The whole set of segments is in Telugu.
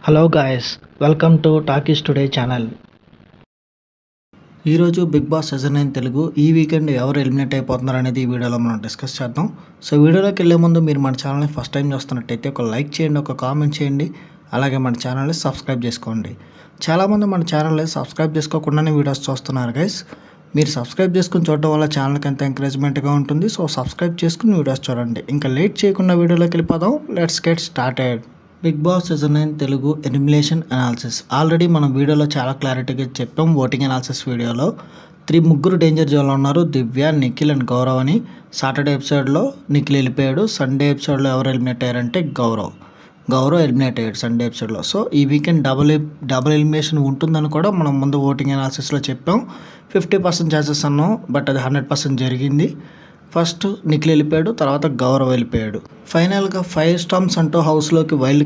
Hello guys, welcome to talkies today channel. ఈరోజు బిగ్ బాస్ సీజన్ 9 తెలుగు ఈ వీకెండ్ ఎవరు ఎలిమినేట్ అయిపోతున్నారు అనేది ఈ వీడియోలో మనం డిస్కస్ చేద్దాం. సో వీడియోలోకి వెళ్ళే ముందు మీరు మన ఛానల్ని ఫస్ట్ టైం చూస్తున్నట్టయితే ఒక లైక్ చేయండి, ఒక కామెంట్ చేయండి, అలాగే మన ఛానల్ని సబ్స్క్రైబ్ చేసుకోండి. చాలామంది మన ఛానల్ని సబ్స్క్రైబ్ చేసుకోకుండానే వీడియోస్ చూస్తున్నారు గైస్. మీరు సబ్స్క్రైబ్ చేసుకుని చూడడం వల్ల ఛానల్కి ఎంత ఎంకరేజ్మెంట్గా ఉంటుంది. సో సబ్స్క్రైబ్ చేసుకుని వీడియోస్ చూడండి. ఇంకా లేట్ చేయకుండా వీడియోలోకి వెళ్ళిపోదాం. Let's get started. Bigg Boss season 9 Telugu elimination analysis. Already మనం వీడియోలో చాలా క్లారిటీగా చెప్పాం. ఓటింగ్ అనాలిసిస్ వీడియోలో ముగ్గురు డేంజర్ జోన్లో ఉన్నారు. దివ్య, నిఖిల్ అండ్ గౌరవ్ అని. సాటర్డే ఎపిసోడ్లో నిఖిల్ వెళ్ళిపోయాడు. సండే ఎపిసోడ్లో ఎవరు ఎలిమినేట్ అయ్యారంటే గౌరవ్ ఎలిమినేట్ అయ్యాడు సండే ఎపిసోడ్లో. సో ఈ వీకెండ్ డబుల్ ఎలిమినేషన్ ఉంటుందని కూడా మనం ముందు ఓటింగ్ అనాలిసిస్లో చెప్పాం. 50% ఛాన్సెస్ అన్నాం, బట్ అది 100% జరిగింది. ఫస్ట్ నిఖిల్ వెళ్ళిపోయాడు, తర్వాత గౌరవ్ వెళ్ళిపోయాడు. ఫైనల్గా 5 స్టార్మ్స్ అంటూ హౌస్లోకి వైల్డ్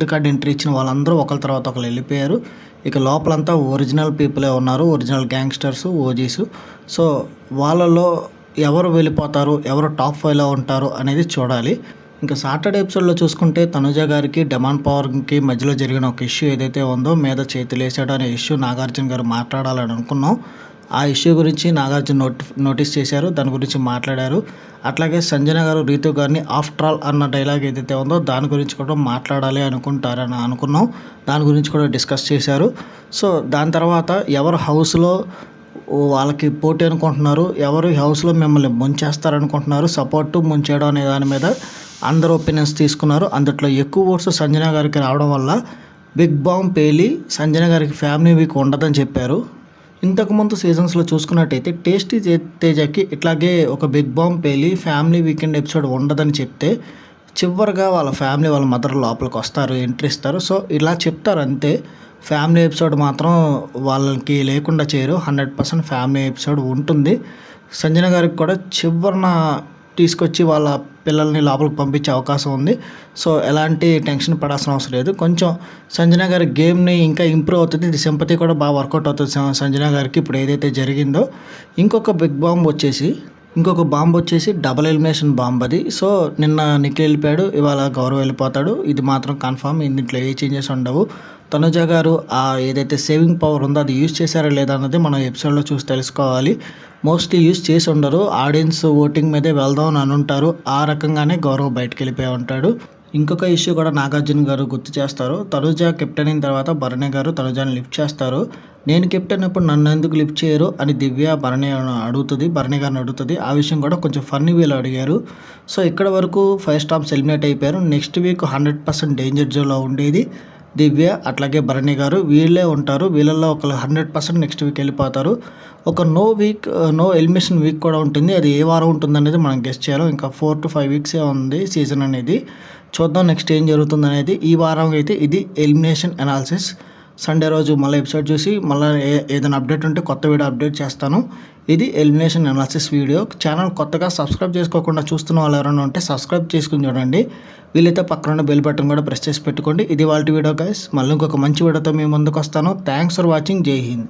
కార్డ్ ఎంట్రీ ఇచ్చిన వాళ్ళందరూ ఒకరి తర్వాత ఒకరు వెళ్ళిపోయారు. ఇక లోపలంతా ఒరిజినల్ పీపులే ఉన్నారు, ఒరిజినల్ గ్యాంగ్స్టర్స్, ఓజీస్. సో వాళ్ళలో ఎవరు వెళ్ళిపోతారు, ఎవరు టాప్ 5లో ఉంటారు అనేది చూడాలి. ఇంకా సాటర్డే ఎపిసోడ్లో చూసుకుంటే తనుజ గారికి డెమాన్ పవర్కి మధ్యలో జరిగిన ఒక ఇష్యూ ఏదైతే ఉందో, మీద చేతులేసాడు అనే ఇష్యూ నాగార్జున గారు మాట్లాడాలని అనుకున్నాం. ఆ ఇష్యూ గురించి నాగార్జున నోటీస్ చేశారు, దాని గురించి మాట్లాడారు. అట్లాగే సంజన గారు రీతు గారిని ఆఫ్టర్ ఆల్ అన్న డైలాగ్ ఏదైతే ఉందో దాని గురించి కూడా మాట్లాడాలి అనుకుంటారని అనుకున్నాం. దాని గురించి కూడా డిస్కస్ చేశారు. సో దాని తర్వాత ఎవరు హౌస్లో వాళ్ళకి పోటీ అనుకుంటున్నారు, ఎవరు హౌస్లో మిమ్మల్ని ముంచేస్తారనుకుంటున్నారు, సపోర్టు ముంచేయడం అనే దాని మీద అందరూ ఒపీనియన్స్ తీసుకున్నారు. అందులో ఎక్కువ ఓట్స్ సంజన గారికి రావడం వల్ల బిగ్ బాంబ్ పేలి సంజన గారికి ఫ్యామిలీ వీక్ ఉండదని చెప్పారు. ఇంతకుముందు సీజన్స్లో చూసుకున్నట్టయితే టేస్టీ తేజకి ఇట్లాగే ఒక బిగ్ బాంబ్ పేలి ఫ్యామిలీ వీకెండ్ ఎపిసోడ్ ఉండదని చెప్తే చివరిగా వాళ్ళ ఫ్యామిలీ వాళ్ళ మదర్ లోపలికి వస్తారు, ఎంట్రీ ఇస్తారు. సో ఇలా చెప్తారు అంతే. ఫ్యామిలీ ఎపిసోడ్ మాత్రం వాళ్ళకి లేకుండా చేయరు. 100% ఫ్యామిలీ ఎపిసోడ్ ఉంటుంది. సంజన గారికి కూడా చివరిన తీసుకొచ్చి వాళ్ళ పిల్లల్ని లోపలికి పంపించే అవకాశం ఉంది. సో ఎలాంటి టెన్షన్ పడాల్సిన అవసరం లేదు. కొంచెం సంజన గారి గేమ్ని ఇంకా ఇంప్రూవ్ అవుతుంది. ఇది సింపతి కూడా బాగా వర్కౌట్ అవుతుంది సంజన గారికి ఇప్పుడు ఏదైతే జరిగిందో. ఇంకొక బాంబ్ వచ్చేసి డబుల్ ఎలిమినేషన్ బాంబ్ అది. సో నిన్న నిఖిల్ వెళ్ళిపోయాడు, ఇవాళ గౌరవ్ వెళ్ళిపోతాడు. ఇది మాత్రం కన్ఫామ్. ఇందులో ఏ చేంజెస్ ఉండవు. తనుజ గారు ఏదైతే సేవింగ్ పవర్ ఉందో అది యూజ్ చేశారా లేదా అన్నది మనం ఎపిసోడ్లో చూసి తెలుసుకోవాలి. మోస్ట్లీ యూజ్ చేసి ఉండరు. ఆడియన్స్ ఓటింగ్ మీదే వెళ్దాం అని ఉంటారు. ఆ రకంగానే గౌరవ్ బయటకు వెళ్ళిపోయి ఉంటాడు. ఇంకొక ఇష్యూ కూడా నాగార్జున గారు గుర్తు చేస్తారు. తనుజ కెప్టెన్ అయిన తర్వాత భరణి గారు తనుజాని లిఫ్ట్ చేస్తారు. నేను కెప్టెన్ అప్పుడు నన్ను ఎందుకు లిఫ్ట్ చేయరు అని దివ్య భరణి గారిని అడుగుతుంది. ఆ విషయం కూడా కొంచెం ఫన్నీ వేలో అడిగారు. సో ఇక్కడ వరకు 5 స్టార్మ్స్ ఎలిమినేట్ అయిపోయారు. నెక్స్ట్ వీక్ 100% డేంజర్ జోన్లో ఉండేది దివ్య అట్లాగే భరణి గారు. వీళ్ళే ఉంటారు. వీళ్ళల్లో ఒకరు 100% నెక్స్ట్ వీక్ వెళ్ళిపోతారు. ఒక నో ఎలిమినేషన్ వీక్ కూడా ఉంటుంది. అది ఏ వారం ఉంటుంది అనేది మనం గెస్ట్ చేయాలి. ఇంకా 4 to 5 వీక్సే ఉంది సీజన్ అనేది. చూద్దాం నెక్స్ట్ ఏం జరుగుతుంది అనేది. ఈ వారం అయితే ఇది ఎలిమినేషన్ అనాలిసిస్. సండే రోజు మళ్ళీ ఎపిసోడ్ చూసి మళ్ళీ ఏదైనా అప్డేట్ ఉంటే కొత్త వీడియో అప్డేట్ చేస్తాను. ఇది ఎలిమినేషన్ అనాలిసిస్ వీడియో. ఛానల్ కొత్తగా సబ్స్క్రైబ్ చేసుకోకుండా చూస్తున్న వాళ్ళు ఎవరైనా ఉంటే సబ్స్క్రైబ్ చేసుకుని చూడండి. వీలైతే పక్కన ఉన్న బెల్ బటన్ కూడా ప్రెస్ చేసి పెట్టుకోండి. ఇది వాళ్ళ వీడియో గైస్. మళ్ళీ ఇంకొక మంచి వీడియోతో మీ ముందుకు వస్తాను. Thanks for watching. జై హింద్.